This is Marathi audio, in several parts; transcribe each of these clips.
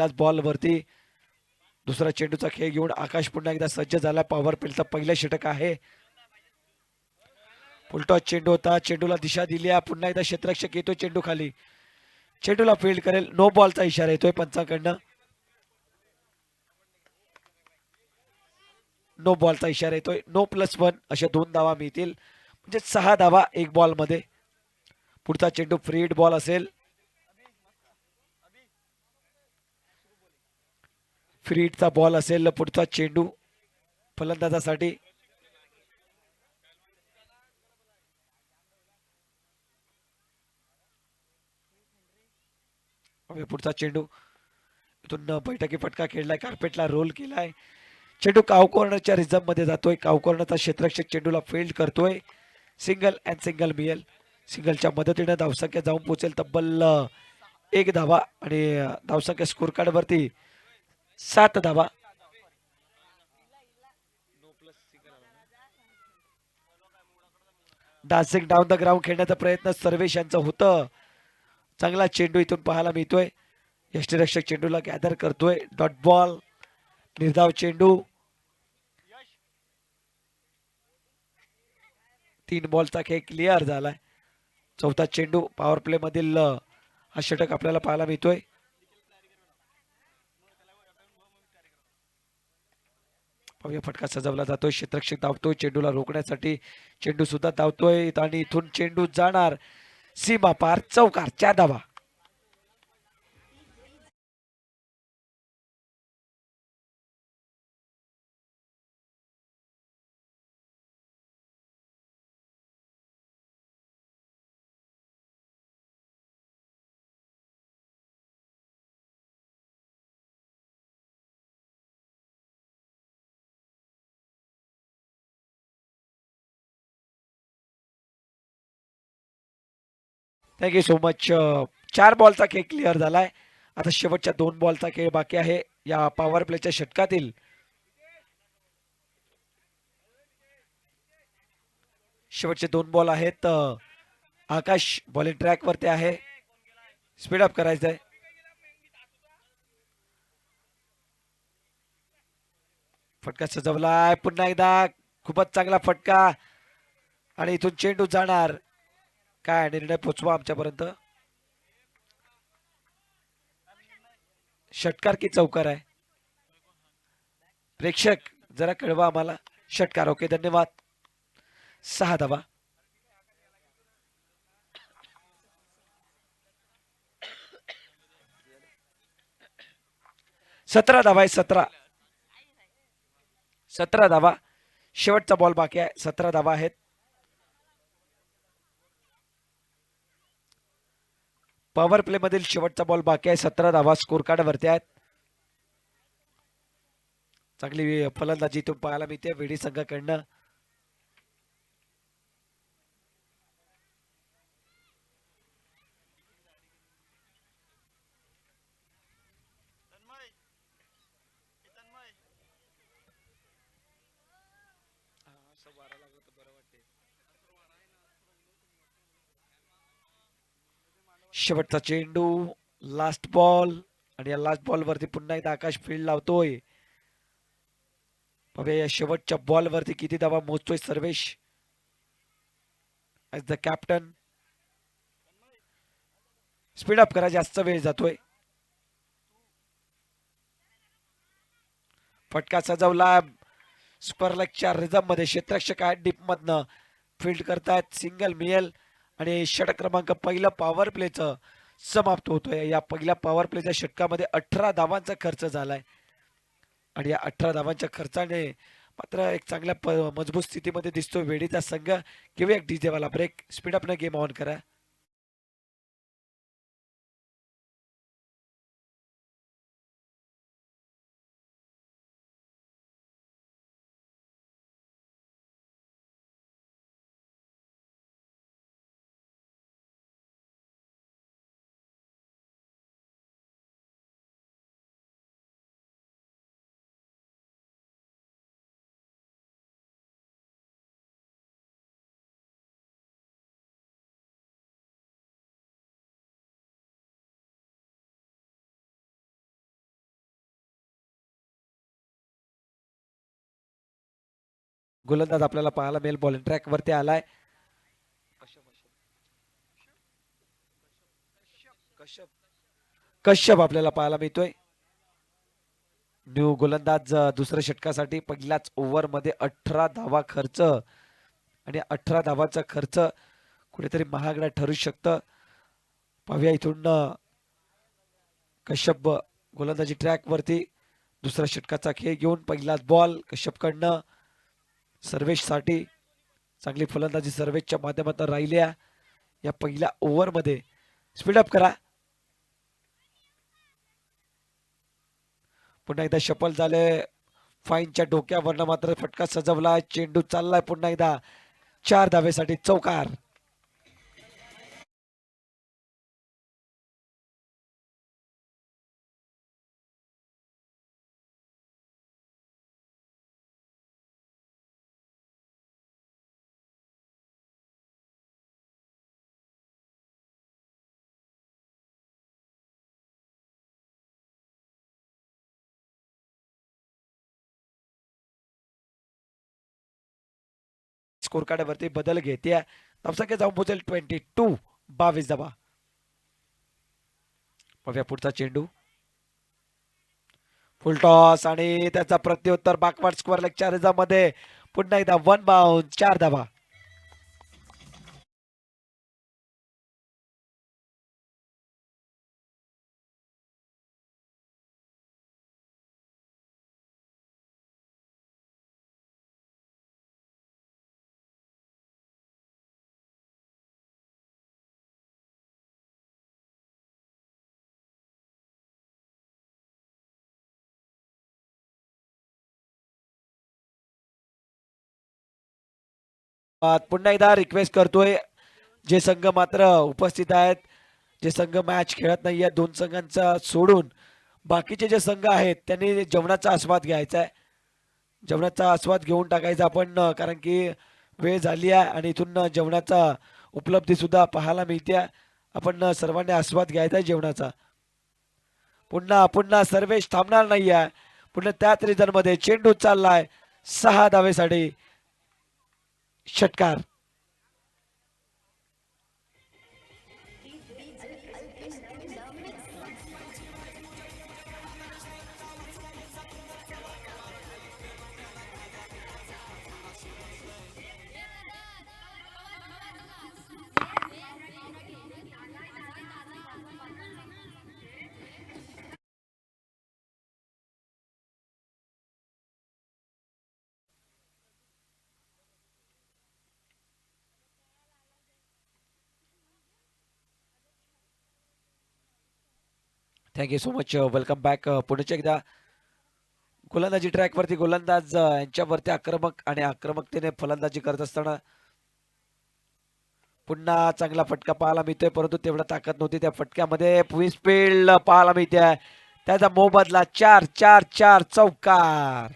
पहिल्याच बॉल वरती दुसरा चेंडूचा खेळ घेऊन आकाश पुन्हा एकदा सज्ज झाला. पॉवर प्लेचा पहिलं षटक आहे. फुलटॉस चेंडू होता, चेंडूला दिशा दिली आहे. पुन्हा एकदा क्षेत्ररक्षक येतो चेंडू खाली, चेंडूला फील्ड करेल. नो बॉलचा इशारा येतोय पंचाकडनं. नो बॉलचा इशारा येतोय. नो +1 अशा 2 धावा मिळतील, म्हणजे 6 धावा एक बॉल मध्ये. पुढचा चेंडू फ्री हिट बॉल असेल. फ्री हिटचा बॉल असेल पुढचा चेंडू फलंदाजासाठी. पुढचा चेंडू इथून बैठकी फटका खेळलाय, कार्पेटला रोल केलाय. चेंडू काव कॉर्नरच्या रिझर्व मध्ये जातोय. काव कॉर्नरचा क्षेत्ररक्षक चेंडूला फील्ड करतोय. सिंगल अँड सिंगल मिळेल. सिंगलच्या मदतीने धावसंख्या जाऊन पोहोचेल तब्बल 1 धावा आणि धावसंख्या स्कोर कार्ड वरती 7 धावा. डान्सिंग डाऊन द ग्राउंड खेळण्याचा प्रयत्न सर्वेश यांचा होतं. चांगला चेंडू इथून पाहायला मिळतोय. यष्टीरक्षक चेंडूला गॅदर करतोय. डॉट बॉल, निर्धाव चेंडू. 3 बॉलचा खेळ क्लिअर झालाय. चौथा चेंडू पॉवर प्ले मधील हा षटक आपल्याला पाहायला मिळतोय. फटका सजवला जातोय. क्षेत्ररक्षक धावतोय चेंडूला रोखण्यासाठी. चेंडू सुद्धा धावतोय आणि इथून चेंडू जाणार सीमा पार, चौकार, 4 धावा. Thank you so much. 4 बॉलचा खेळ क्लिअर झालाय. आता शेवटच्या 2 बॉलचा खेळ बाकी आहे या पॉवर प्लेच्या षटकातील. शेवटचे 2 बॉल आहेत. आकाश बॉलिंग ट्रॅक वरती आहे. स्पीड अप करायचंय. फटका सजवलाय पुन्हा एकदा. खूपच चांगला फटका आणि इथून चेंडू जाणार. काय निर्णय पोचवा आमच्यापर्यंत. षटकार की चौकार आहे प्रेक्षक, जरा कळवा आम्हाला. षटकार. ओके, धन्यवाद. 6 धावा. 17 धावा आहे. 17 धावा. शेवटचा बॉल बाकी आहे. 17 धावा आहेत. पॉवर प्ले मधील शेवटचा बॉल बाकी आहे. 17 धावा स्कोर कार्ड वरती आहेत. चांगली फलंदाजी इथून पाहायला मिळते वेडी संघाकडनं. शेवटचा चेंडू, लास्ट बॉल आणि या लास्ट बॉल वरती पुन्हा एकदा आकाश फील्ड लावतोय. बघूया या शेवटच्या बॉल वरती किती धावा मोजतोय Sarvesh as the captain. Speed up करा, जास्त वेळ जातोय. फटका सजवला. स्क्वेअरलेगच्या रिझम मध्ये क्षेत्ररक्षक आहेत डीप मधनं फील्ड करतायत. सिंगल मिळेल आणि षटक क्रमांक पहिलं पॉवर प्लेचं समाप्त होतोय. या पहिल्या पॉवर प्लेच्या षटकामध्ये 18 धावांचा खर्च झालाय आणि या 18 धावांच्या खर्चाने मात्र एक चांगल्या मजबूत स्थितीमध्ये दिसतोय वेडीचा संघ. घेऊया एक डीजे वाला ब्रेक. स्पीड अप न गेम ऑन करा. गोलंदाज आपल्याला पाहायला मिळेल. बॉलिंग ट्रॅक वरती आलाय. कश्यप आपल्याला पाहायला मिळतोय. न्यू गोलंदाज दुसऱ्या षटकासाठी पहिल्याच ओव्हर मध्ये 18 धावा खर्च आणि 18 धावाचा खर्च कुठेतरी महागडा ठरू शकतं. पाहूया इथून कश्यप गोलंदाजी ट्रॅक वरती दुसऱ्या षटकाचा खेळ घेऊन पहिलाच बॉल कश्यपकडनं सर्वेशसाठी. चांगली फलंदाजी सर्वेशच्या माध्यमातून राहिली या पहिल्या ओव्हर मध्ये. स्पीडअप करा. पुन्हा एकदा शफल झाले. फाईनच्या डोक्यावरनं मात्र फटका सजवला. चेंडू चाललाय पुन्हा एकदा 4 धावेसाठी चौकार. स्कोर कार्डावरती बदल घेते. धावसंख्या जाऊन पोहोचेल 22. 22 धावा. पाहूया पुढचा चेंडू. फुल टॉस आणि त्याचा प्रत्युत्तर बॅकवर्ड स्क्वेअर लेगच्या रिझामध्ये पुन्हा एकदा 1 बाउंड. 4 धावा. पुन्हा एकदा रिक्वेस्ट करतोय जे संघ मात्र उपस्थित आहेत, जे संघ मॅच खेळत नाहीये, 2 संघांचा सोडून बाकीचे जे संघ आहेत त्यांनी जेवणाचा आस्वाद घ्यायचा आहे. जेवणाचा आस्वाद घेऊन टाकायचा आपण, कारण की वेळ झाली आहे आणि इथून जेवणाचा उपलब्धी सुद्धा पाहायला मिळते. आपण सर्वांनी आस्वाद घ्यायचा आहे जेवणाचा. पुन्हा पुन्हा सर्वेश थांबणार नाहीये. पुन्हा त्याच रिझन मध्ये चेंडू चाललाय 6 धावेसाठी. षटकार. Thank you so much. Welcome back. पुढच्या एकदा गोलंदाजी ट्रॅक वरती गोलंदाज यांच्यावरती आक्रमक आणि आक्रमकतेने फलंदाजी करत असताना पुन्हा चांगला फटका पाहायला मिळतोय, परंतु तेवढा ताकद नव्हती त्या फटक्यामध्ये. स्पीड पाहायला मिळते. त्याचा मोबदला 4-4-4 चौकार.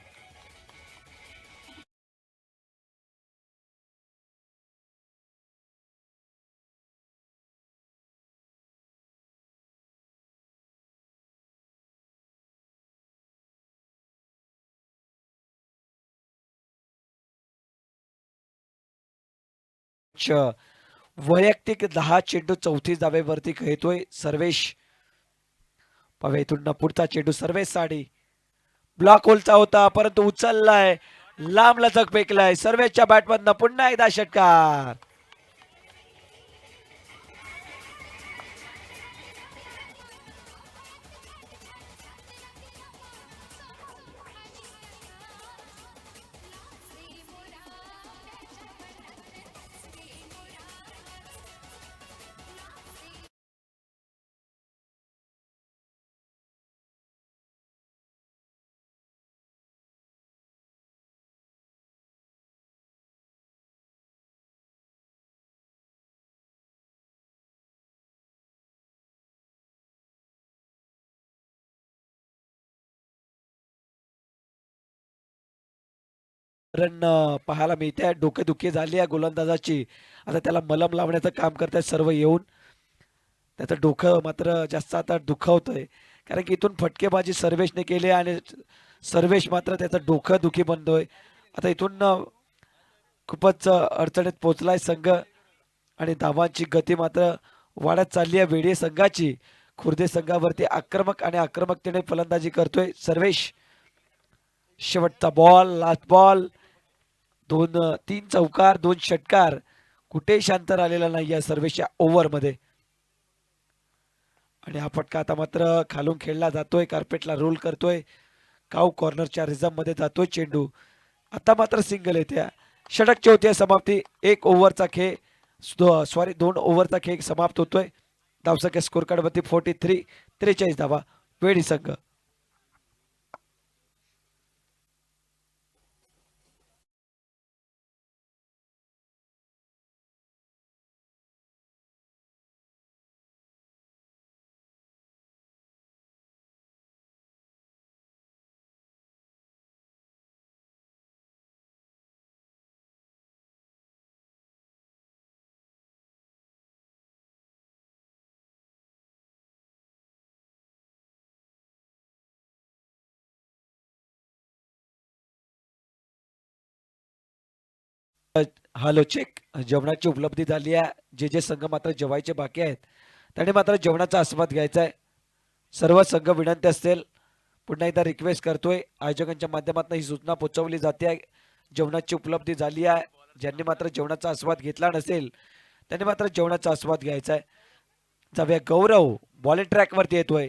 वैयक्तिक 10 चेंडू 34 धावेवरती खेळतोय सर्वेश. पाहूया इथून पुढचा चेंडू सर्वेश साठी. ब्लॉक होलचा होता परंतु उचललाय, लांब लचक फेकलाय. सर्वेशच्या बॅटमधनं पुन्हा एकदा षटकार. रन पाहायला मिळते. डोकेदुखी झाली आहे गोलंदाजाची. आता त्याला मलम लावण्याचं काम करतायत सर्व येऊन. त्याचं डोकं मात्र जास्त आता दुखावतंय, कारण की इथून फटकेबाजी सर्वेशने केली आणि सर्वेश मात्र त्याचं डोकं दुखी बनतोय. आता इथून खूपच अडचणीत पोहोचलाय संघ आणि धावांची गती मात्र वाढत चालली आहे वेडी संघाची. खुर्दे संघावरती आक्रमक आणि आक्रमकतेने फलंदाजी करतोय सर्वेश. शेवटचा बॉल, लास्ट बॉल, तीन चौकार, 2 षटकार, कुठेही शांत राहिलेला नाही या सर्वेच्या ओव्हर मध्ये. आणि हा फटका आता मात्र खालून खेळला जातोय, कार्पेटला रोल करतोय, काऊ कॉर्नरच्या रिझम मध्ये जातोय चेंडू. आता मात्र सिंगल येते. षटकची होती समाप्ती. 1 ओव्हरचा खेळ, सॉरी 2 ओव्हरचा खेळ समाप्त होतोय. धावसंख्या स्कोर कार्ड वरती 43, 43 धावा वेडी संघ. Hello check. जेवणाची उपलब्धी झाली आहे. जे संघ मात्र जेवायचे बाकी आहेत त्याने मात्र जेवणाचा आस्वाद घ्यायचा आहे. सर्व संघ विनंती असेल, पुन्हा एकदा रिक्वेस्ट करतोय, आयोजकांच्या माध्यमातून ही सूचना पोहोचवली जाते आहे. जेवणाची उपलब्धी झाली आहे. ज्यांनी मात्र जेवणाचा आस्वाद घेतला नसेल त्यांनी मात्र जेवणाचा आस्वाद घ्यायचा आहे. जाऊया गौरव बॉलिंग ट्रॅक वरती येतोय.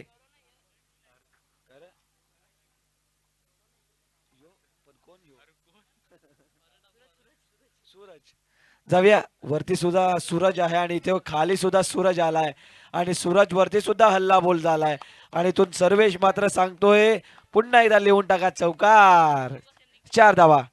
सूरज. जाऊया वरती सुद्धा सूरज आहे आणि इथे खाली सुद्धा सूरज आलाय आणि सूरज वरती सुद्धा हल्ला बोल झालाय आणि इथून सर्वेश मात्र सांगतोय पुन्हा एकदा लिहून टाका चौकार. 4 धावा.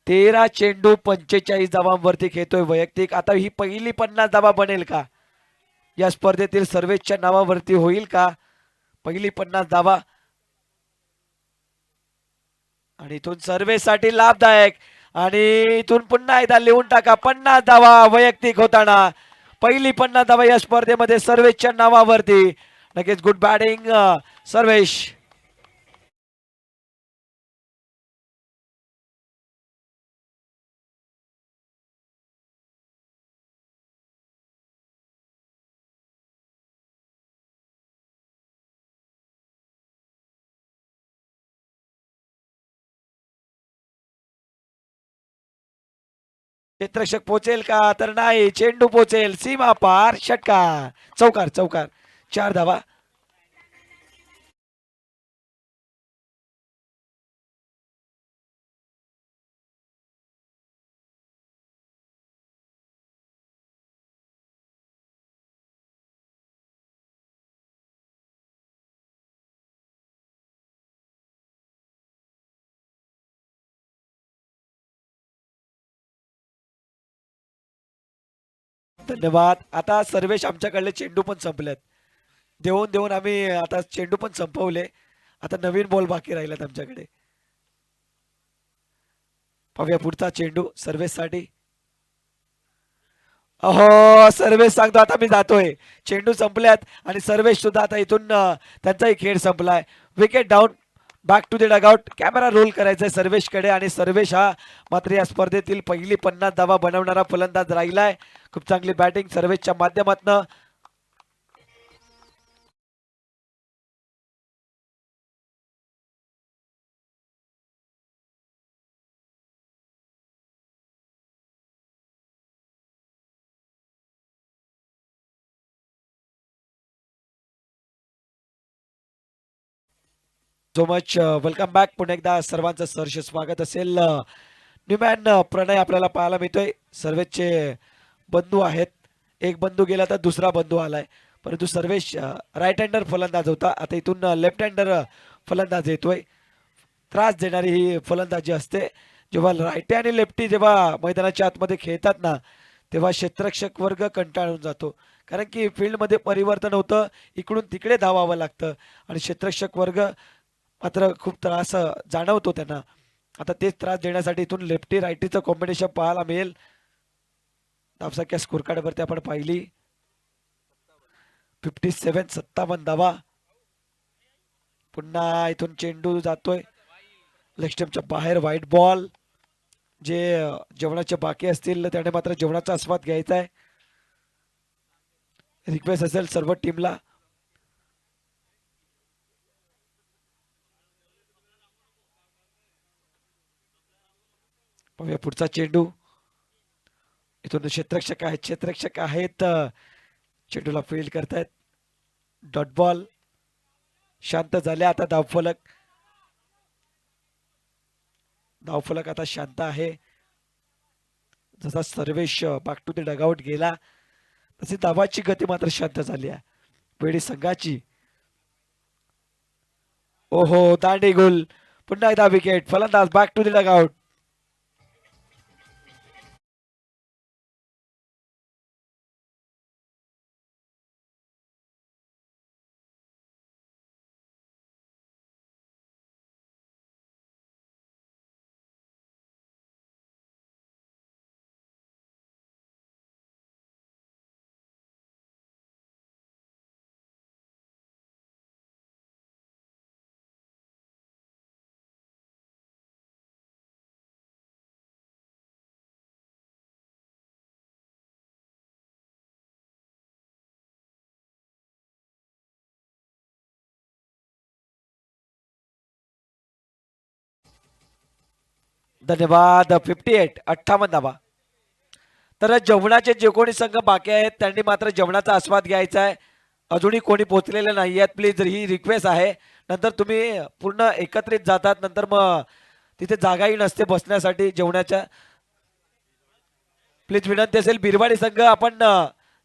तेरा चेंडू 45 धावांवरती खेळतोय वैयक्तिक. आता ही पहिली 50 धावा बनेल का या स्पर्धेतील सर्वेच्या नावावरती होईल का पहिली 50 धावा. आणि इथून सर्वेसाठी लाभदायक आणि इथून पुन्हा एकदा लिहून टाका 50 धावा वैयक्तिक होताना. पहिली 50 धावा या स्पर्धेमध्ये सर्वेच्या नावावरती. नक्कीच गुड बॅटिंग सर्वेश. क्षेत्ररक्षक पोचेल का तर नाही, चेंडू पोचेल सीमा पार, षटकार, चौकार चौकार, 4 धावा. धन्यवाद. आता सर्वेश आमच्याकडले चेंडू पण संपलेत. देऊन देऊन आम्ही आता चेंडू पण संपवले. आता नवीन बॉल बाकी राहिलेत आमच्याकडे. पाहूया पुढचा चेंडू सर्वेसाठी. अहो सर्वेश सांगतो आता मी जातोय. चेंडू संपल्यात आणि सर्वेश सुद्धा आता इथून त्यांचाही खेळ संपलाय. Wicket down, back to the dugout. Camera roll करायचा सर्वेशकडे आणि सर्वेश हा मात्र या स्पर्धेतील पहिली 50 धावा बनवणारा फलंदाज राहिलाय. खूप चांगली बॅटिंग सर्वेशच्या माध्यमातून. So much welcome back. पुन्हा एकदा सर्वांचं सहर्ष स्वागत असेल. न्यूमॅन प्रणय आपल्याला पाहायला मिळतोय. सर्वेचे बंधू आहेत. एक बंधू गेला तर दुसरा बंधू आलाय, परंतु सर्वेश राईट हँडर फलंदाज होता, आता इथून लेफ्ट हँडर फलंदाज येतोय. त्रास देणारी ही फलंदाजी असते. जेव्हा राईटी आणि लेफ्टी जेव्हा मैदानाच्या आतमध्ये खेळतात ना तेव्हा क्षेत्ररक्षक वर्ग कंटाळून जातो, कारण की फील्डमध्ये परिवर्तन होतं, इकडून तिकडे धावावं लागतं आणि क्षेत्ररक्षक वर्ग मात्र खूप त्रास जाणवतो त्यांना. आता तेच त्रास देण्यासाठी इथून लेफ्टी रायटीचं कॉम्बिनेशन पाहायला मिळेल. धावसंख्या स्कोर कार्डवरती आपण पाहिली 57 धावा. पुन्हा इथून चेंडू जातोय लेग बाहेर. White ball. जे जेवणाचे बाकी असतील त्याने मात्र जेवणाचा आस्वाद घ्यायचा आहे. रिक्वेस्ट असेल सर्व टीमला. पाहूया पुढचा चेंडू. इथून क्षेत्ररक्षक आहेत चेंडूला फील्ड करतायत. Dot ball. शांत झाले आता धावफलक. धावफलक आता शांत आहे. जसा Sarvesh back to the dugout गेला तशी धावाची गती मात्र शांत झाली आहे वेळी संघाची. ओहो, दांडी गोल. पुन्हा एकदा विकेट. फलंदाज बॅक टू द डगआउट. धन्यवाद. 58 धावा. तर जेवणाचे जे कोणी संघ बाकी आहेत त्यांनी मात्र जेवणाचा आस्वाद घ्यायचा आहे. अजूनही कोणी पोहोचलेले नाही आहेत. प्लीज ही रिक्वेस्ट आहे. नंतर तुम्ही पूर्ण एकत्रित जातात, नंतर मग तिथे जागाही नसते बसण्यासाठी जेवणाच्या. प्लीज विनंती असेल. बिरवाडी संघ आपण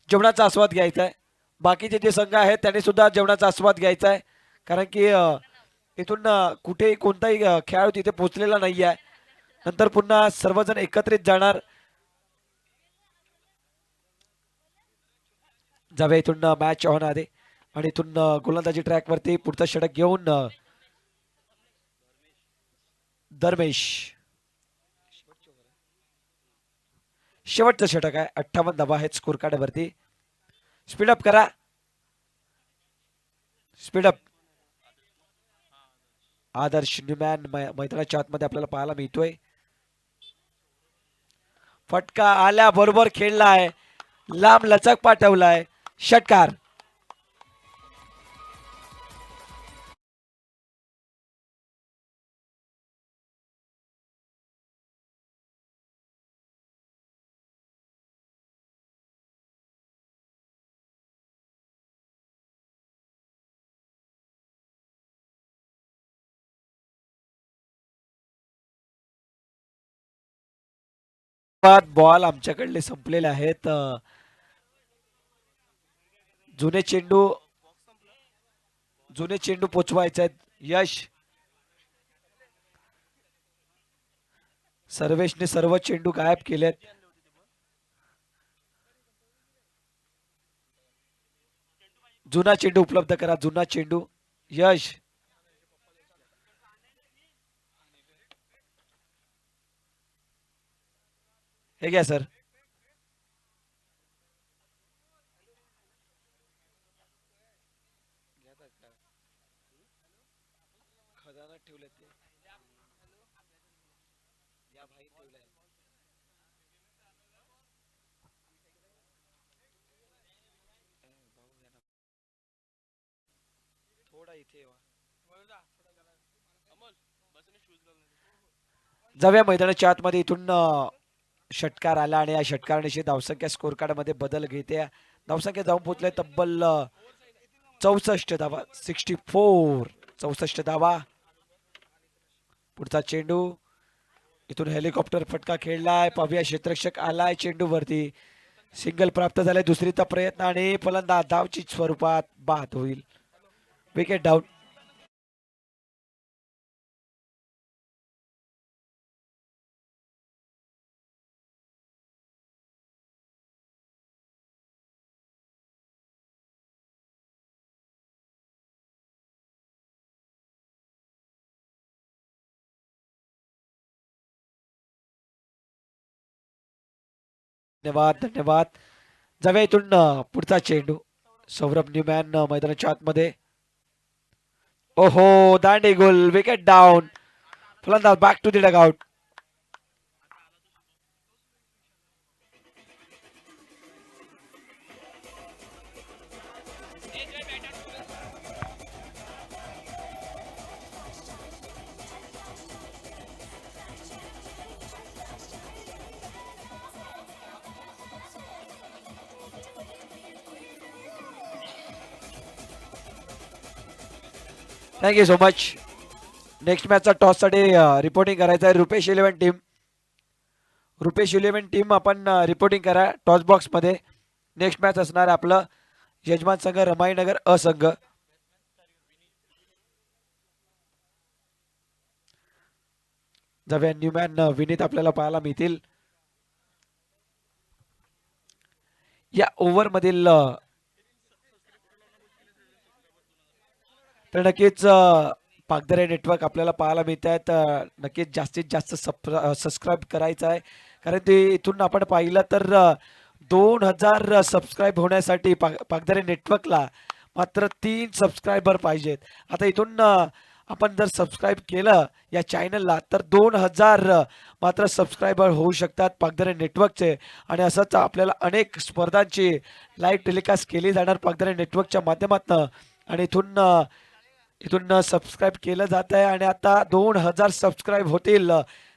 जेवणाचा आस्वाद घ्यायचा आहे. बाकीचे जे संघ आहेत त्यांनी सुद्धा जेवणाचा आस्वाद घ्यायचा आहे, कारण की इथून कुठेही कोणताही खेळाडू तिथे पोहोचलेला नाही आहे. नंतर पुन्हा सर्वजण एकत्रित जाणार. जाऊया इथून मॅच ऑन आहे आणि इथून गोलंदाजी ट्रॅक वरती पुढचा षटक घेऊन धर्मेश. शेवटचं षटक आहे. 58 धावा आहेत स्कोर कार्ड वरती. स्पीडअप करा. स्पीडअप. आदर्श न्यूमॅन मैदानाच्या आतमध्ये आपल्याला पाहायला मिळतोय. फटका आल्याबरोबर खेळलाय. लांब लचक पाठवलाय. षटकार. बॉल आमच्याकडले संपलेले आहेत. जुने चेंडू पोचवायचे आहेत. यश. सर्वेशने सर्व चेंडू गायब केलेत. जुना चेंडू उपलब्ध करा. जुना चेंडू. यश. हे घ्या सर. जाऊया मैदानाच्या आतमध्ये. इथून षटकार आला आणि या षटकाराने धावसंख्या स्कोर कार्ड मध्ये बदल घेते. धावसंख्या जाऊन पोहोचले तब्बल 64 धावा. 64. 64 धावा. पुढचा चेंडू. इथून हेलिकॉप्टर फटका खेळलाय. पाहूया क्षेत्ररक्षक आलाय चेंडू वरती. सिंगल प्राप्त झालाय. दुसरीचा प्रयत्न आणि फलंदाज धावची स्वरूपात बाद होईल. Wicket down. धन्यवाद धन्यवाद. जाऊया इथून पुढचा चेंडू. सौरभ न्यूमॅन मैदानाच्या आतमध्ये. ओहो, दांडी गोल, विकेट डाऊन. फलंदाज back to the dugout. Thank you so much. Next मॅचचा टॉससाठी रिपोर्टिंग करायचं आहे रुपेश 11 टीम. रुपेश 11 टीम आपण रिपोर्टिंग करा टॉस बॉक्समध्ये. नेक्स्ट मॅच असणार आहे आपलं यजमान संघ रमाईनगर असंघ. जाऊया न्यूमॅन विनीत आपल्याला पाहायला मिळतील या ओव्हर मधील. तर नक्कीच पागदरे नेटवर्क आपल्याला पाहायला मिळत आहेत. नक्कीच जास्तीत जास्त सबस्क्राईब करायचं आहे, कारण ते इथून आपण पाहिलं तर 2000 सबस्क्राईब होण्यासाठी पागदरे नेटवर्कला मात्र 3 सबस्क्रायबर पाहिजेत. आता इथून आपण जर सबस्क्राईब केलं या चॅनलला तर 2000 मात्र सबस्क्रायबर होऊ शकतात पागदरे नेटवर्कचे. आणि असंच आपल्याला अनेक स्पर्धांची लाईव्ह टेलिकास्ट केली जाणार पागदरे नेटवर्कच्या माध्यमातून. आणि इथून सबस्क्राईब केलं जात आहे. आणि आता 2000 सबस्क्राईब होतील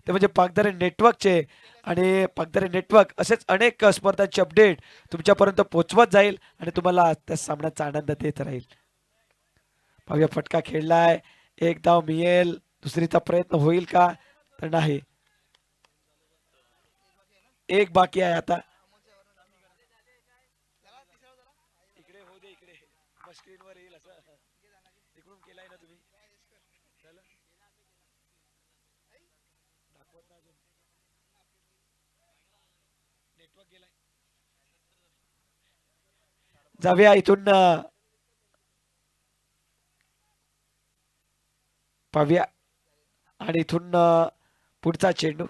ते म्हणजे पागदरे नेटवर्कचे. आणि पागदरे नेटवर्क असेच अनेक स्पर्धांचे अपडेट तुमच्यापर्यंत पोहोचवत जाईल आणि तुम्हाला त्या सामन्याचा आनंद देत राहील. पाहूया, फटका खेळलाय, एक धाव मिळेल, दुसरीचा प्रयत्न होईल का, तर नाही, एक बाकी आहे आता. इकडे हो दे, इकडे स्क्रीनवर येईल असं. तिकडून केलाय ना तुम्ही, दाखवत ना अजून, नेटवर्क गेलाय. जाऊया इथून पाहूया. आणि इथून पुढचा चेंडू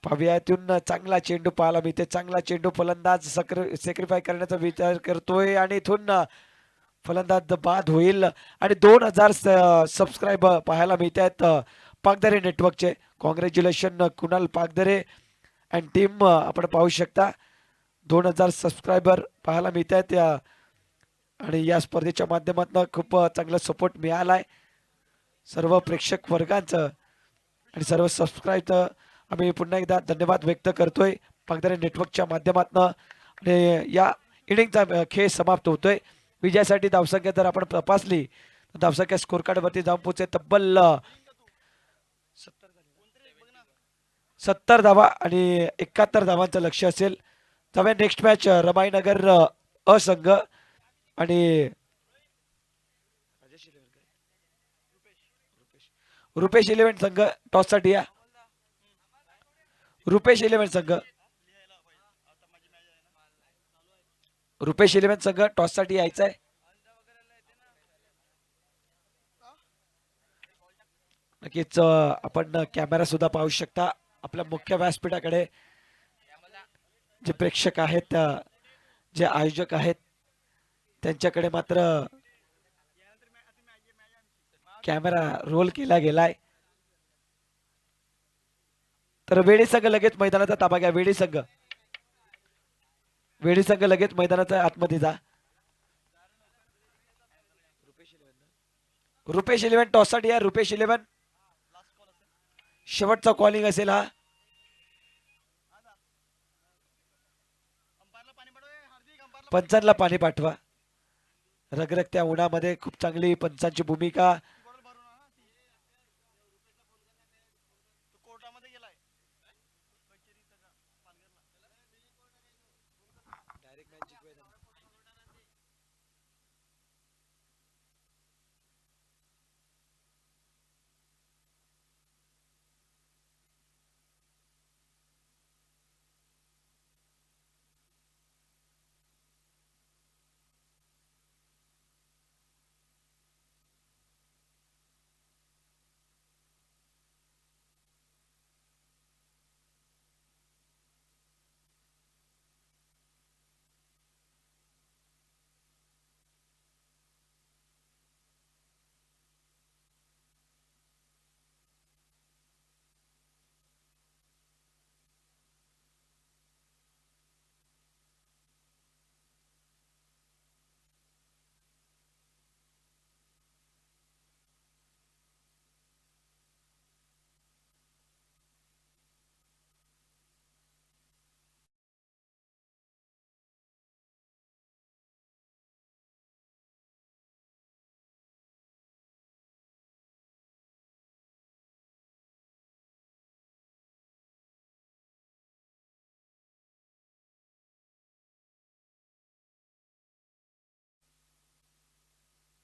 पाहूया. इथून चांगला चेंडू पाहायला मिळते, चांगला चेंडू. फलंदाज सॅक्रिफाय करण्याचा विचार करतोय आणि इथून फलंदाज बाद होईल. आणि 2000 सबस्क्राईब पाहायला मिळत आहेत पागदरे नेटवर्कचे. Congratulation Kunal Pagdare and team. आपण पाहू शकता 2000 सबस्क्रायबर पाहायला मिळत आहेत आणि या स्पर्धेच्या माध्यमातून खूप चांगला सपोर्ट मिळालाय सर्व प्रेक्षक वर्गांचं आणि सर्व सबस्क्राईब. आम्ही पुन्हा एकदा धन्यवाद व्यक्त करतोय पागदरे नेटवर्कच्या माध्यमातून. आणि या इनिंगचा खेळ समाप्त होतोय. विजयासाठी धावसंख्या जर आपण तपासली तर धावसंख्या स्कोर कार्डवरती जाऊन पोहोचते तब्बल 70 धावा आणि 71 धावांचं लक्ष असेल. जाऊया नेक्स्ट मॅच रमाईनगर असंघ आणि रुपेश 11 संघ. टॉससाठी या रुपेश 11 संघ. रुपेश 11 संघ टॉससाठी यायचं आहे. नक्कीच आपण कॅमेरा सुद्धा पाहू शकता आपल्या मुख्य व्यासपीठाकडे. जे प्रेक्षक आहेत, जे आयोजक आहेत, त्यांच्याकडे मात्र कॅमेरा रोल केला गेलाय. तर वेळी संघ लगेच मैदानाचा ताबा घ्या. वेळी संघ, वेळी संघ लगेच मैदानाच्या आतमध्ये जा. रुपेश 11 टॉससाठी या. रुपेश 11 शेवटचा कॉलिंग असेल हा. पंचांना पाणी पाठवा. रगरगत्या उन्हामध्ये खूप चांगली पंचांची भूमिका.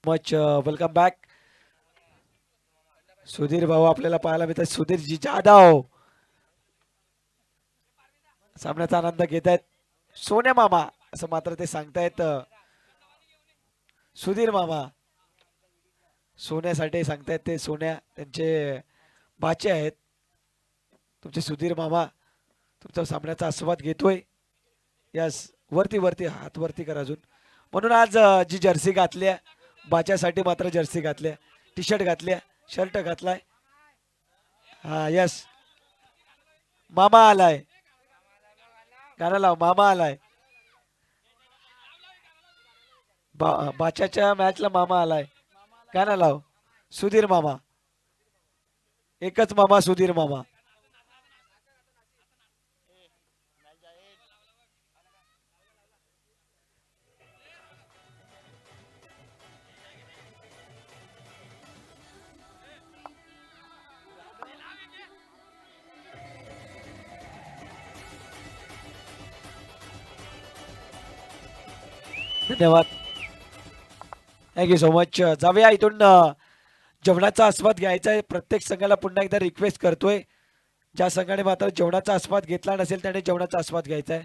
Much welcome back. सुधीर भाऊ आपल्याला पाहायला मिळतात. सुधीरजी जाधव सामन्याचा आनंद घेत आहेत. सोन्या मामा असं मात्र ते सांगतायत. सुधीर मामा सोन्यासाठी सांगतायत. ते सोन्या त्यांचे बाचे आहेत. तुमचे सुधीर मामा तुमचा सामन्याचा आस्वाद घेतोय. यस वरती वरती हात वरती करा अजून. म्हणून आज जी जर्सी घातल्या बाच्यासाठी मात्र जर्सी घातल्या, टी शर्ट घातल्या, शर्ट घातलाय. हा यस मामा आलाय. गाणं लाव मामा आलाय. बाच्याच्या मॅचला मामा आलाय. गाणं लाव सुधीर मामा. एकच मामा सुधीर मामा. धन्यवाद. Thank you so much. जाऊया इथून. जेवणाचा आस्वाद घ्यायचा आहे. प्रत्येक संघाला पुन्हा एकदा रिक्वेस्ट करतोय. ज्या संघाने मात्र जेवणाचा आस्वाद घेतला नसेल त्याने जेवणाचा आस्वाद घ्यायचा आहे.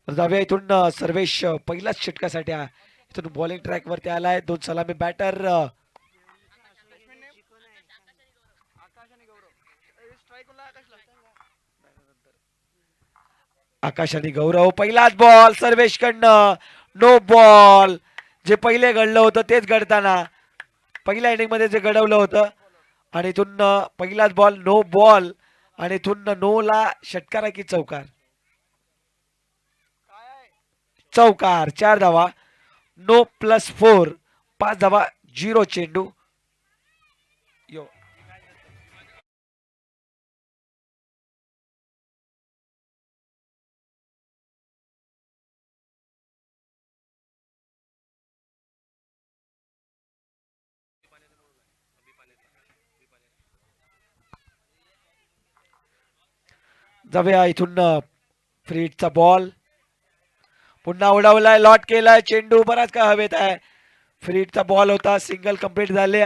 तर जाऊया इथून. सर्वेश पहिल्याच षटकासाठी इथून बॉलिंग ट्रॅक वरती आलाय. दोन सलामी बॅटर. आकाश आणि गौरव. पहिलाच बॉल सर्वेश कडनं. No ball. जे पहिले घडलं होतं तेच घडताना पहिल्या इनिंग मध्ये जे घडवलं होतं आणि इथून पहिलाच बॉल नो बॉल आणि इथून नो ला षटकार की चौकार. चौकार. 4 धावा. नो प्लस 4 5 धावा. 0 चेंडू. यो जाऊया इथून. फ्रीडचा बॉल पुन्हा उडवलाय. लॉट केलाय. चेंडू बराच का हवेत आहे. फ्रीडचा बॉल होता. सिंगल कंप्लीट झाले.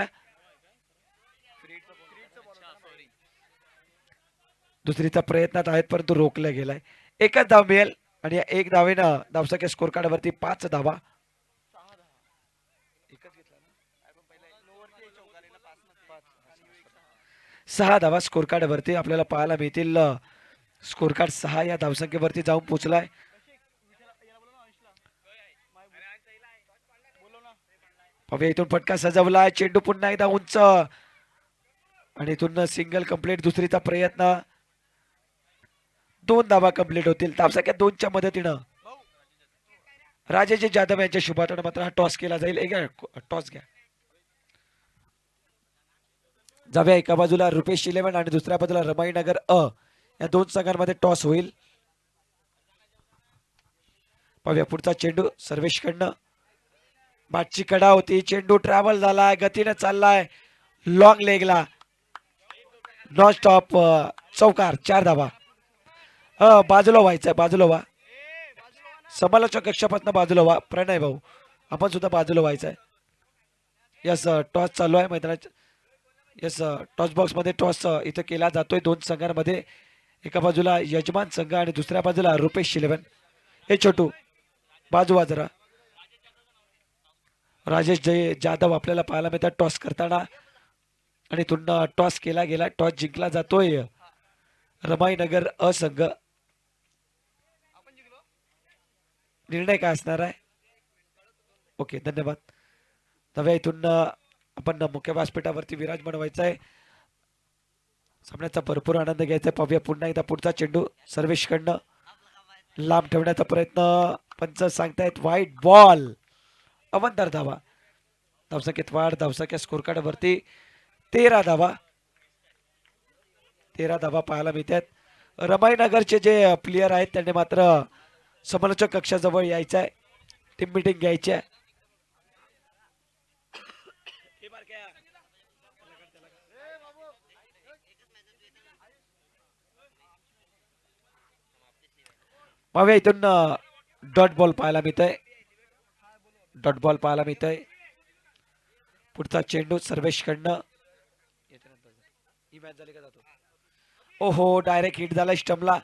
दुसरीचा प्रयत्नात आहेत परंतु रोखला गेलाय. एकच धाव मिळेल आणि या एक धावेनं धावसंख्या स्कोर कार्ड वरती 5 धावा. 6 धावा स्कोर कार्ड वरती आपल्याला पाहायला मिळतील. स्कोर कार्ड 6 या धावसंख्येवरती जाऊन पोहोचलाय. हवे इथून फटका सजवलाय. चेंडू पुन्हा एकदा उंच आणि इथून सिंगल कंप्लीट. दुसरीचा प्रयत्न. 2 धावा कंप्लीट होतील. धावसंख्या 2च्या मदतीनं राजेश जाधव यांच्या शुभातनं मात्र हा टॉस केला जाईल. टॉस घ्या. जाऊया एका बाजूला रुपेश 11 आणि दुसऱ्या बाजूला रमाईनगर या दोन संघांमध्ये टॉस होईल. पाहूया पुढचा चेंडू सर्वेश कडनं. बॅटची कडा होती. चेंडू ट्रॅव्हल झालाय. गतीने चाललाय. लॉंग लेगला. Non stop. चौकार. 4 धावा. बाजूला व्हायचंय. बाजूला व्हा. समालोचक कक्षापासून बाजूला व्हा. प्रणय भाऊ आपण सुद्धा बाजूला व्हायचंय. यस टॉस चालू आहे मैदानात. यस टॉस बॉक्स मध्ये टॉस इथं केला जातोय दोन संघांमध्ये. एका बाजूला यजमान संघ आणि दुसऱ्या बाजूला रुपेश 11. हे छोटू बाजू जरा. राजेश जाधव आपल्याला पाहायला मिळतात टॉस करताना आणि इथून टॉस केला गेला. टॉस जिंकला जातोय रमाईनगर संघ. निर्णय काय असणार आहे. ओके धन्यवाद. नव्या इथून आपण मुख्य व्यासपीठावरती विराजमान व्हायचं आहे. सामन्याचा भरपूर आनंद घ्यायचा आहे. पाहूया पुन्हा एकदा पुढचा चेंडू सर्वेश कडनं. लांब ठेवण्याचा प्रयत्न. पंच सांगतायत वाईट बॉल. अवंतर धावा. धावसंख्येत वाढ. धावसंख्या स्कोर कार्ड वरती 13 धावा. 13 धावा पाहायला मिळतात. रमाईनगरचे जे प्लेयर आहेत त्यांनी मात्र समालोचक कक्षाजवळ यायचं आहे. टीम मिटिंग घ्यायची आहे. पाहूया इथून डॉट बॉल पाहायला मिळतोय. डॉट बॉल पाहायला मिळतोय. पुढचा चेंडू सर्वेश कडनं. ओहो डायरेक्ट हिट झाला स्टंपला.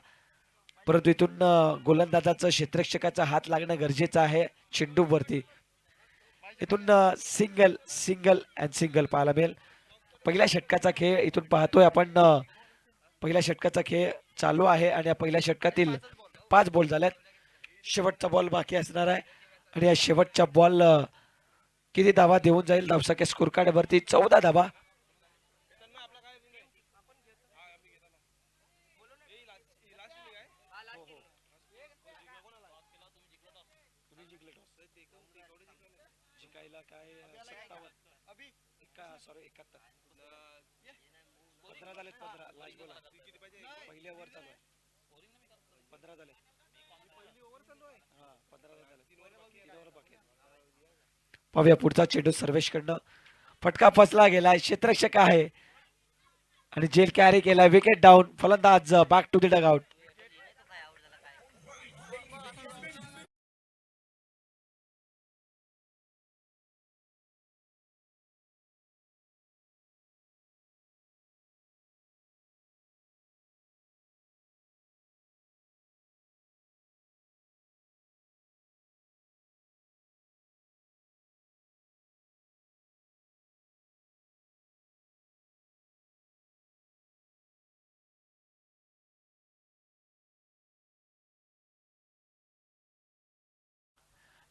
परंतु इथून गोलंदाजाचं क्षेत्ररक्षकाचा हात लागणं गरजेचं आहे चेंडू वरती. इथून सिंगल सिंगल अँड सिंगल पाहायला मिळेल. पहिल्या षटकाचा खेळ इथून पाहतोय आपण. पहिल्या षटकाचा खेळ चालू आहे आणि या पहिल्या षटकातील 5 बॉल झाल्यात. शेवटचा बॉल बाकी असणार आहे आणि या शेवटच्या बॉल किती धावा देऊन जाईल धावसंख्या स्कोर कार्ड वरती 14 धावा. पाहूया पुढचा चेंडू सर्वेश कडनं. फटका फसला गेलाय. क्षेत्ररक्षक आहे आणि जेल कॅरी केलाय. Wicket down. फलंदाज बॅक टू द डगआउट.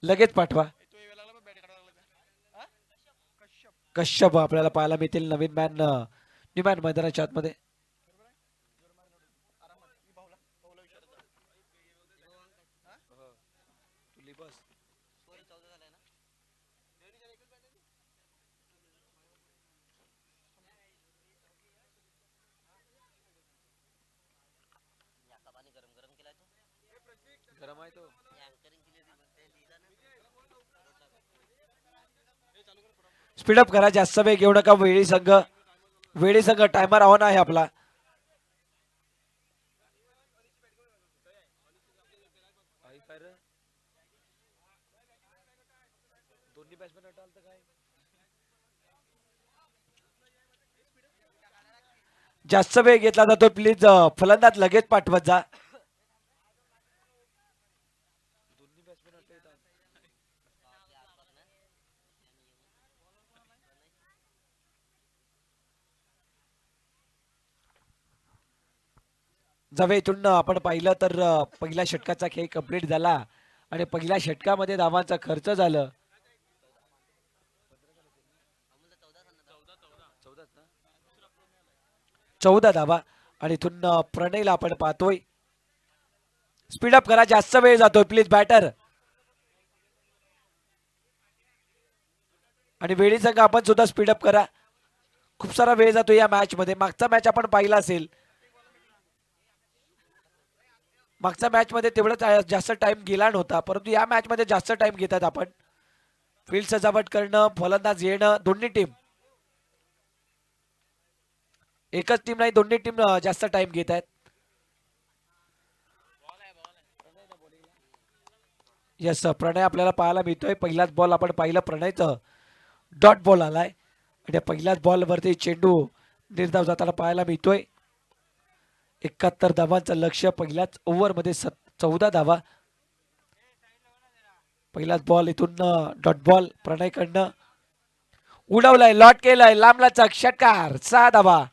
लगेच पाठवा. कश्यप आपल्याला पाहायला मिळतील नवीन मॅन न्यू मॅन मैदानाच्या आतमध्ये. गरम आहे तो. स्पीडअप करा. जास्त वेळ घेऊ नका. वेळी संघ टायमर ऑन आहे आपला. जास्त वेळ घेतला जातो. प्लीज फलंदाज लगेच पाठवत जा. जवळ इथून आपण पाहिलं तर पहिल्या षटकाचा खेळ कंप्लीट झाला आणि पहिल्या षटकामध्ये धावांचा खर्च झालं 14 धावा. आणि इथून प्रणयला आपण पाहतोय. स्पीडअप करा. जास्त वेळ जातोय प्लीज बॅटर. आणि वेळी संघ आपण सुद्धा स्पीडअप करा. खूप सारा वेळ जातो या मॅच मध्ये. मागचा मॅच आपण पाहिला असेल. मागच्या मॅच मध्ये तेवढं जास्त टाइम गेला नव्हता परंतु या मॅच मध्ये जास्त टाइम घेतात आपण. फील्ड सजावट करणं फलंदाज येणं दोन्ही टीम एकच टीम नाही दोन्ही टीम जास्त टाइम घेत आहेत. यस प्रणय आपल्याला पाहायला मिळतोय. पहिलाच बॉल आपण पाहिलं प्रणयचं डॉट बॉल आलाय आणि पहिल्याच बॉल वरती चेंडू निर्धाव जाताना पाहायला मिळतोय. 71 धावांचं लक्ष्य. पहिल्याच ओव्हर मध्ये 14 धावा. पहिलाच बॉल इथून डॉट बॉल प्रणय कडनं उडवलाय. लॉट केलाय. लांबलाचा षटकार 6 धावा.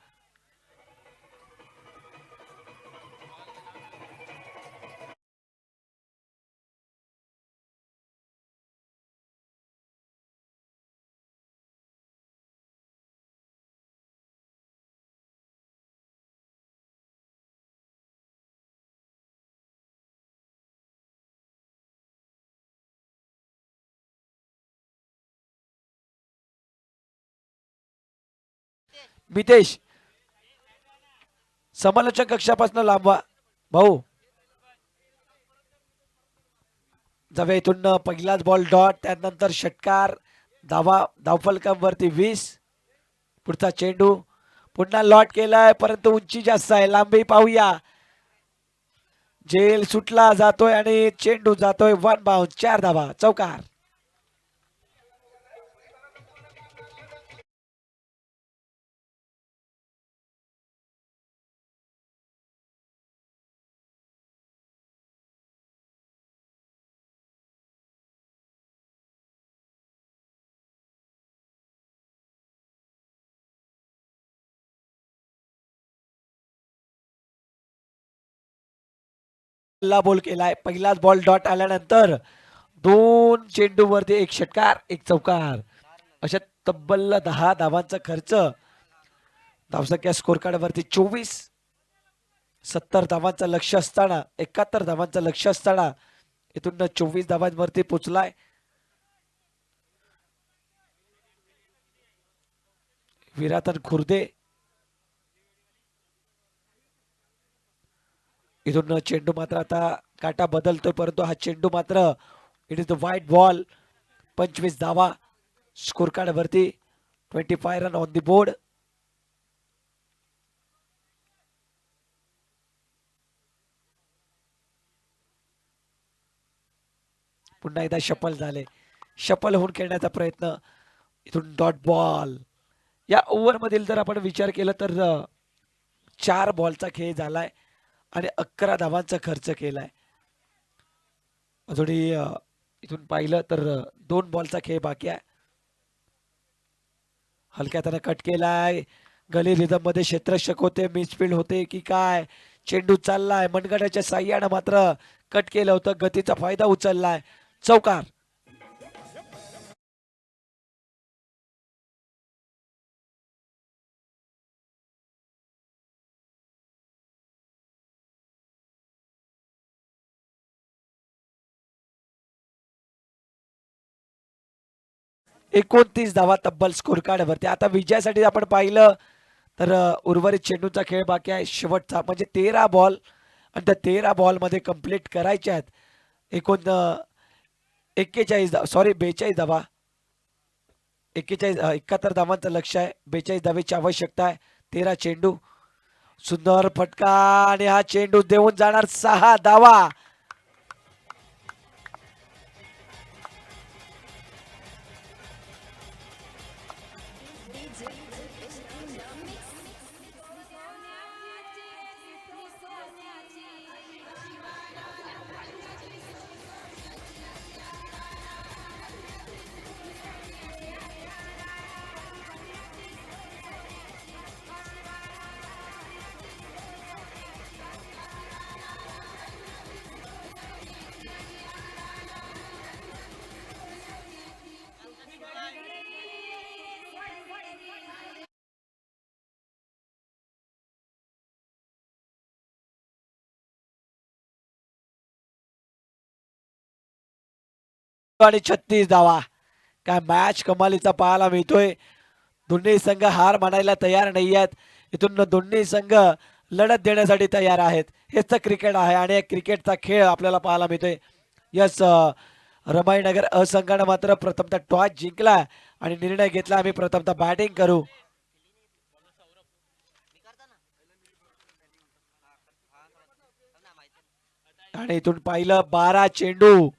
मितेश समालोचक कक्षापासून लांबवा भाऊ. जवळ इथून पहिलाच बॉल डॉट त्यानंतर षटकार धावा धावफलकावरती 20. पुढचा चेंडू पुन्हा लॉट केलाय परंतु उंची जास्त आहे. लांबी पाहूया. जेल सुटला जातोय आणि चेंडू जातोय वन बाउंस 4 धावा चौकार. ला बॉल केलाय. पहिलाच बॉल डॉट आल्यानंतर 2 चेंडूवरती 1 षटकार 1 चौकार अशा तब्बल 10 धावांचा खर्च. धावसंख्या स्कोर कार्ड वरती 24. 70 धावांचं लक्ष असताना 71 धावांचं लक्ष असताना इथून 24 धावांवरती पोचलाय. विराटन खुर्दे. इथून चेंडू मात्र आता काटा बदलतोय परंतु हा चेंडू मात्र it is the white ball. 25 धावा स्कोर कार्ड वरती. 25 रन ऑन द बोर्ड. पुन्हा एकदा शफल झाले. शफल होऊन खेळण्याचा प्रयत्न. इथून डॉट बॉल. या ओव्हर मधील जर आपण विचार केला तर 4 बॉलचा खेळ झालाय आणि 11 धावांचा खर्च केलाय. अजूनही इथून पाहिलं तर 2 बॉलचा खेळ बाकी आहे. हलक्या त्यानं कट केलाय. गली रिदम मध्ये क्षेत्ररक्षक होते, मिसफिल्ड होते की काय. चेंडू चाललाय. मनगटाच्या साह्यानं मात्र कट केलं होतं. गतीचा फायदा उचललाय. चौकार. एकोणतीस धावा तब्बल स्कोर कार्ड वरती. आता विजयासाठी आपण पाहिलं तर उर्वरित चेंडूचा खेळ बाकी आहे. शेवटचा म्हणजे 13 बॉल आणि त्या 13 बॉल मध्ये कंप्लीट करायचे आहेत. एकूण 42 धावा. 71 धावांचं लक्ष आहे. 42 धावेची आवश्यकता आहे. 13 चेंडू. सुंदर फटका आणि हा चेंडू देऊन जाणार 6 धावा. आणि 36 धावा. काय मॅच कमालीचा पाहायला मिळतोय. दोन्ही संघ हार मानायला तयार नाही आहेत. इथून दोन्ही संघ लढत देण्यासाठी तयार आहेत. हेच तर क्रिकेट आहे आणि क्रिकेटचा खेळ आपल्याला पाहायला मिळतोय. यस रमाईनगर असंघानं मात्र प्रथमतः टॉस जिंकला आणि निर्णय घेतला आम्ही प्रथमतः बॅटिंग करू. आणि इथून पाहिलं 12 चेंडू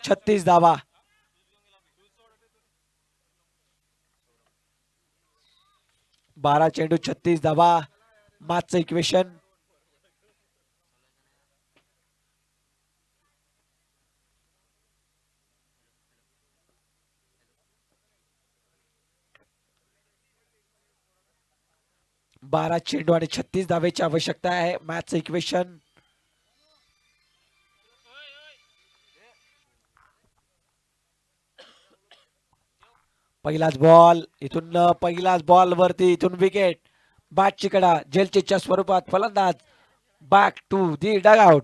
36 धावा. 12 चेंडू 36 धावा. मागचं इक्वेशन. बारा चेंडू आणि 36 धावेची आवश्यकता आहे. मॅचचं इक्वेशन. पहिलाच बॉल. इथून पहिलाच बॉल वरती इथून विकेट. बॅटची कडा जेलचीच्या स्वरूपात फलंदाज back to the dugout.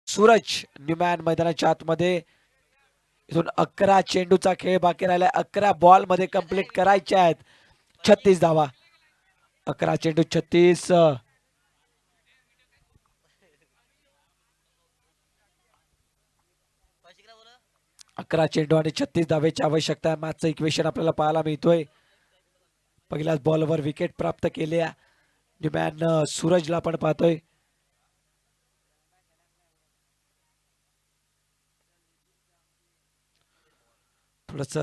Suraj Newman मैदानाच्या आतमध्ये. इथून 11 चेंडूचा खेळ बाकी राहिलाय. 11 बॉल मध्ये कंप्लीट करायचे आहेत. 36 धावा. 11 चेंडू 36. 11 चेंडू आणि 36 धावेची आवश्यकता आहे. मॅचचं इक्वेशन आपल्याला पाहायला मिळतोय. पहिल्याच बॉलवर विकेट प्राप्त केल्या न्यूमॅन सूरजला पण पाहतोय. थोडस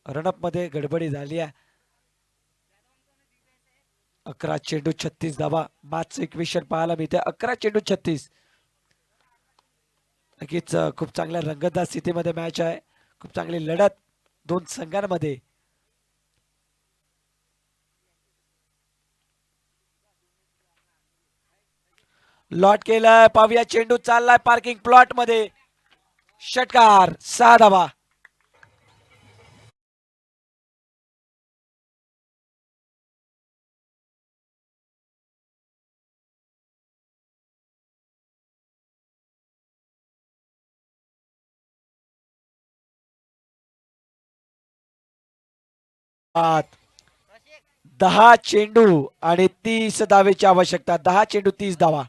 रनअप मध्ये गडबडी झाली आहे. 11 चेंडू 36 धावा. मॅचचं इक्वेशन पाहायला मिळते. 11 चेंडू 36. नक्कीच खूप चांगल्या रंगतदार स्थितीमध्ये मॅच आहे. खूप चांगली लढत दोन संघांमध्ये. लॉट केलाय. पाहूया चेंडू चाललाय पार्किंग प्लॉट मध्ये. षटकार. 6 धावा. आत 10 चेंडू आणि 30 धावेची आवश्यकता. 10 चेंडू 30 धावा.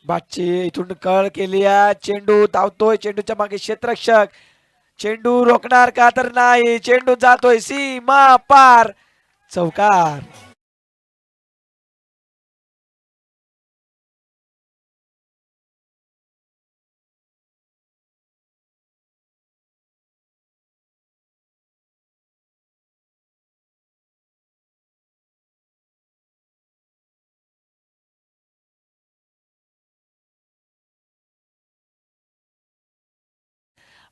बादची इथून कळ केली आहे. चेंडू धावतोय. चेंडूच्या मागे क्षेत्ररक्षक. चेंडू रोखणार का तर नाही. चेंडू जातोय सीमा पार. चौकार.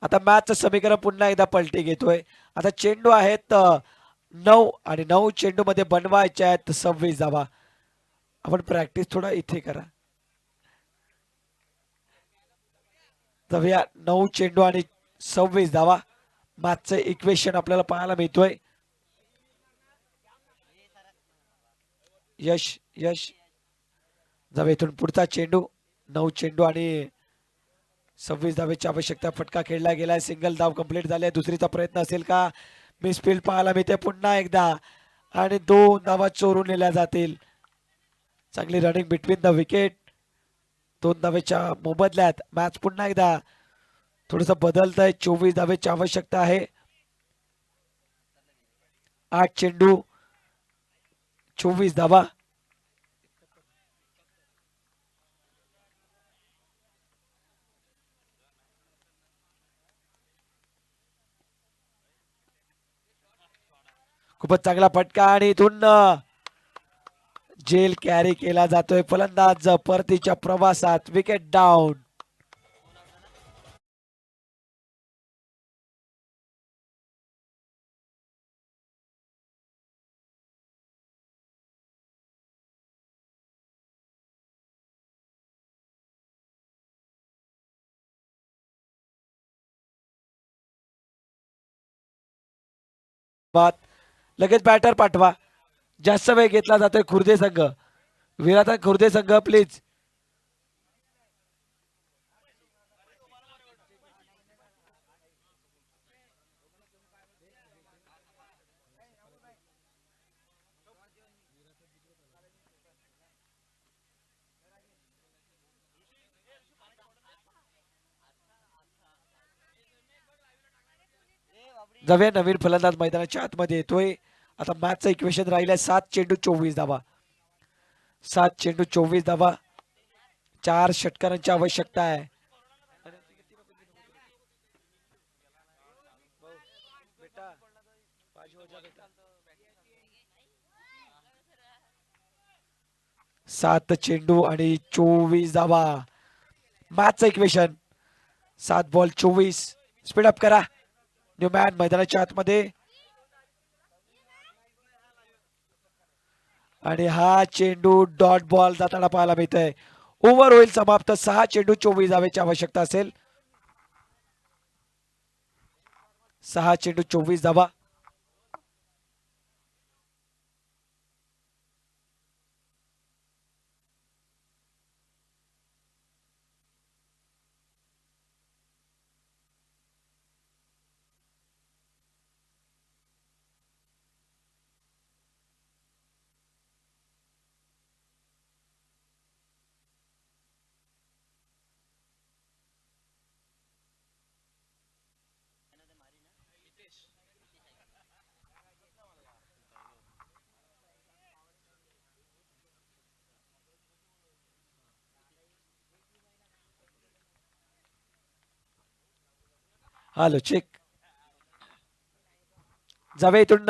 आता मॅचचं समीकरण पुन्हा एकदा पलटी घेतोय. आता चेंडू आहेत 9 आणि 9 चेंडू मध्ये बनवायचे आहेत 26 धावा. आपण प्रॅक्टिस थोडा इथे करा. जाऊया 9 चेंडू आणि 26 धावा. मॅचचं इक्वेशन आपल्याला पाहायला मिळतोय. यश यश जाऊया इथून पुढचा चेंडू. 9 चेंडू आणि 26 धावेची आवश्यकता. फटका खेळला गेलाय. सिंगल धाव कंप्लीट झाले. दुसरीचा प्रयत्न असेल का. मिसफील्ड पाहायला मिळते पुन्हा एकदा आणि 2 धावा चोरून नेल्या जातील. चांगली रनिंग बिटवीन द विकेट. 2 धावेच्या मोबदल्यात मॅच पुन्हा एकदा थोडस बदलत आहे. 24 धावेची आवश्यकता आहे. 8 चेंडू 24 धावा. खूपच चांगला फटका आणि इथून जेल कॅरी केला जातोय. फलंदाज परतीच्या प्रवासात. Wicket down. लगेच बॅटर पाठवा. जास्त वेळ घेतला जातोय खुर्दे संघ. विराट खुर्दे संघ प्लीज. जाऊया नवीन फलंदाज मैदानाच्या आतमध्ये येतोय. आता मॅचचं इक्वेशन राहिलंय 7 चेंडू 24 धावा. 7 चेंडू 24 धावा. 4 षटकारांची आवश्यकता आहे. 7 चेंडू आणि 24 धावा. मॅचचं इक्वेशन 7 बॉल 24. स्पीड अप करा. न्यूमॅन मैदानाच्या आतमध्ये. आणि हा चेंडू डॉट बॉल जाताना पाहायला मिळतोय. ओव्हर होईल समाप्त. 6 चेंडू 24 धावेची आवश्यकता असेल. 6 चेंडू 24 धावा. हॅलो चेक जावे इथून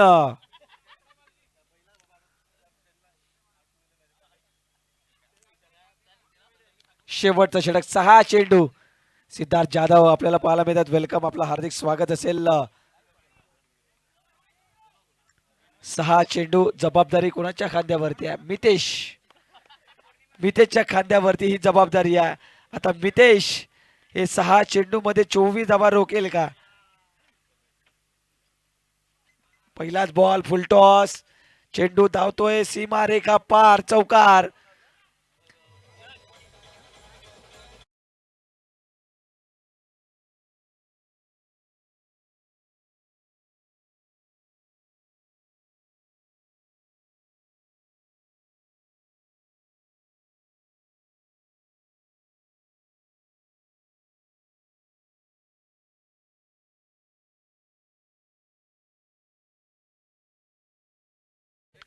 शेवटचा षटक 6 चेंडू. सिद्धार्थ जाधव आपल्याला पाहायला मिळतात. वेलकम, आपलं हार्दिक स्वागत असेल. 6 चेंडू. जबाबदारी कोणाच्या खांद्यावरती आहे? मितेशच्या खांद्यावरती ही जबाबदारी आहे. आता मितेश हे 6 चेंडू मध्ये 24 धावा रोकेल का? पहिलाच बॉल फुलटॉस. चेंडू धावतोय सीमा रेखा पार, चौकार.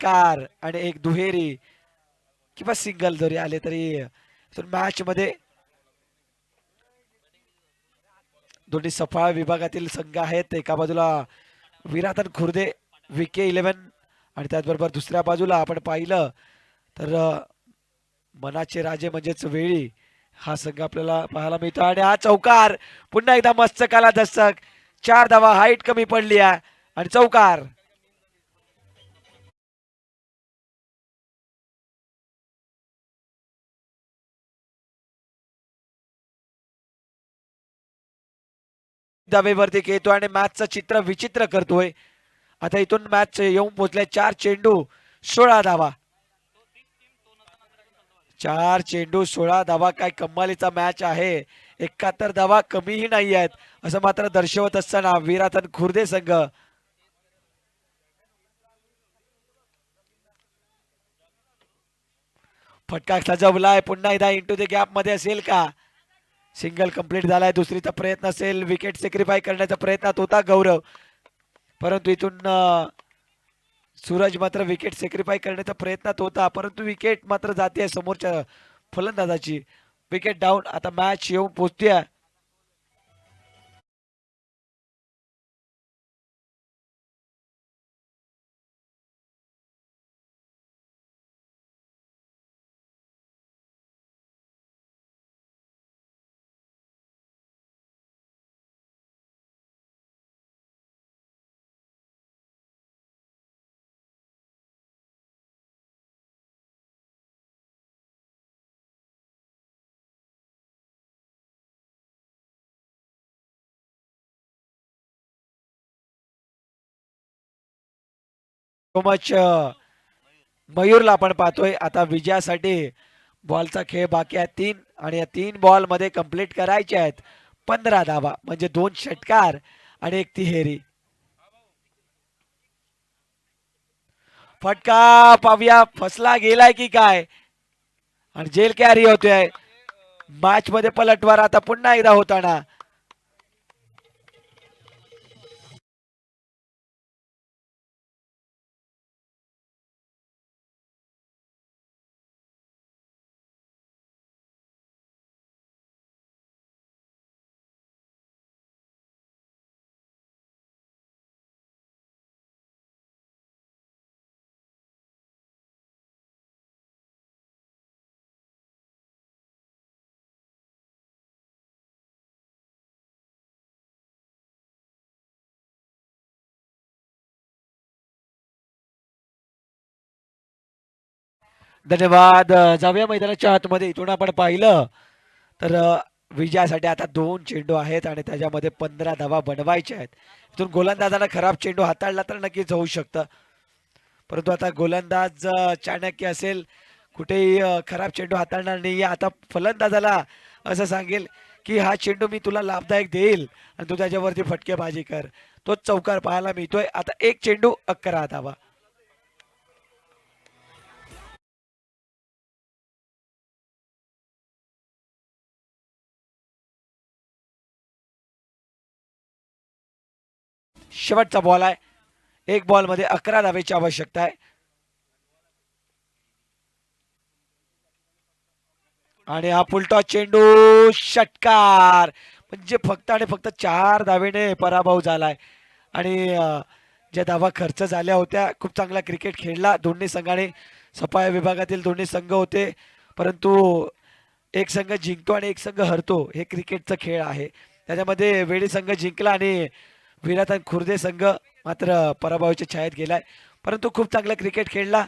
कार आणि एक दुहेरी किंवा सिंगल जरी आले तरी मॅच मध्ये दोन्ही सफाळ विभागातील संघ आहेत. एका बाजूला विराटन खुर्दे VK11 आणि त्याचबरोबर दुसऱ्या बाजूला आपण पाहिलं तर मनाचे राजे म्हणजेच वेळी हा संघ आपल्याला पाहायला मिळतो. आणि हा चौकार पुन्हा एकदा मस्त काला दस्तक. 4 धावा, हाईट कमी पडली आहे आणि चौकार. धावेवरती खेळतोय आणि मॅचचं चित्र विचित्र करतोय. आता इथून मॅच येऊन पोहोचलाय 4 चेंडू 16 धावा. 4 चेंडू 16 धावा. काय कमालीचा मॅच आहे. 71 धावा कमीही नाही आहेत असं मात्र दर्शवत असताना विराटन खुर्दे संघ फटका सजवलाय. पुन्हा एकदा इंटू द गॅप मध्ये असेल का? सिंगल कंप्लीट झालाय. दुसरीचा प्रयत्न असेल. विकेट सेक्रिफाय करण्याचा प्रयत्नात होता गौरव, परंतु इथून सूरज मात्र विकेट सेक्रिफाय करण्याचा प्रयत्नात होता, परंतु विकेट मात्र जाते समोरच्या फलंदाजाची. Wicket down. आता मॅच येऊन पोहोचते. सो मच मयूरला आपण पाहतोय. आता विजयासाठी बॉलचा खेळ बाकी आहे 3 आणि या 3 बॉल मध्ये कंप्लीट करायचे आहेत 15 धावा, म्हणजे 2 षटकार आणि एक तिहेरी. फटका पाहूया फसला गेलाय की काय, आणि जेल कॅरी होतोय. मॅच मध्ये पलटवार आता पुन्हा एकदा होताना. धन्यवाद. जाऊया मैदानाच्या आतमध्ये. इथून आपण पाहिलं तर विजयासाठी आता 2 चेंडू आहेत आणि त्याच्यामध्ये 15 धावा बनवायच्या आहेत. इथून गोलंदाजाला खराब चेंडू हाताळला तर नक्कीच होऊ शकतं, परंतु आता गोलंदाज चाणक्य असेल, कुठेही खराब चेंडू हाताळणार नाही. आता फलंदाजाला असं सांगेल की हा चेंडू मी तुला लाभदायक देईल आणि तू त्याच्यावरती फटकेबाजी कर. तोच चौकार पाहायला मिळतोय. आता 1 चेंडू 11 धावा. शेवटचा बॉल आहे. 1 बॉल मध्ये 11 धावेची आवश्यकता आहे. आणि हा फुलटॉस चेंडू षटकार. म्हणजे फक्त आणि फक्त 4 धावेने पराभव झालाय आणि ज्या धावा खर्च झाल्या होत्या खूप चांगला क्रिकेट खेळला दोन्ही संघाने. सफाया विभागातील दोन्ही संघ होते परंतु एक संघ जिंकतो आणि एक संघ हरतो हे क्रिकेटचा खेळ आहे. त्याच्यामध्ये वेडी संघ जिंकला आणि विराट आणि खुर्दे संघ मात्र पराभवाच्या छायेत गेलाय. परंतु खूप चांगला क्रिकेट खेळला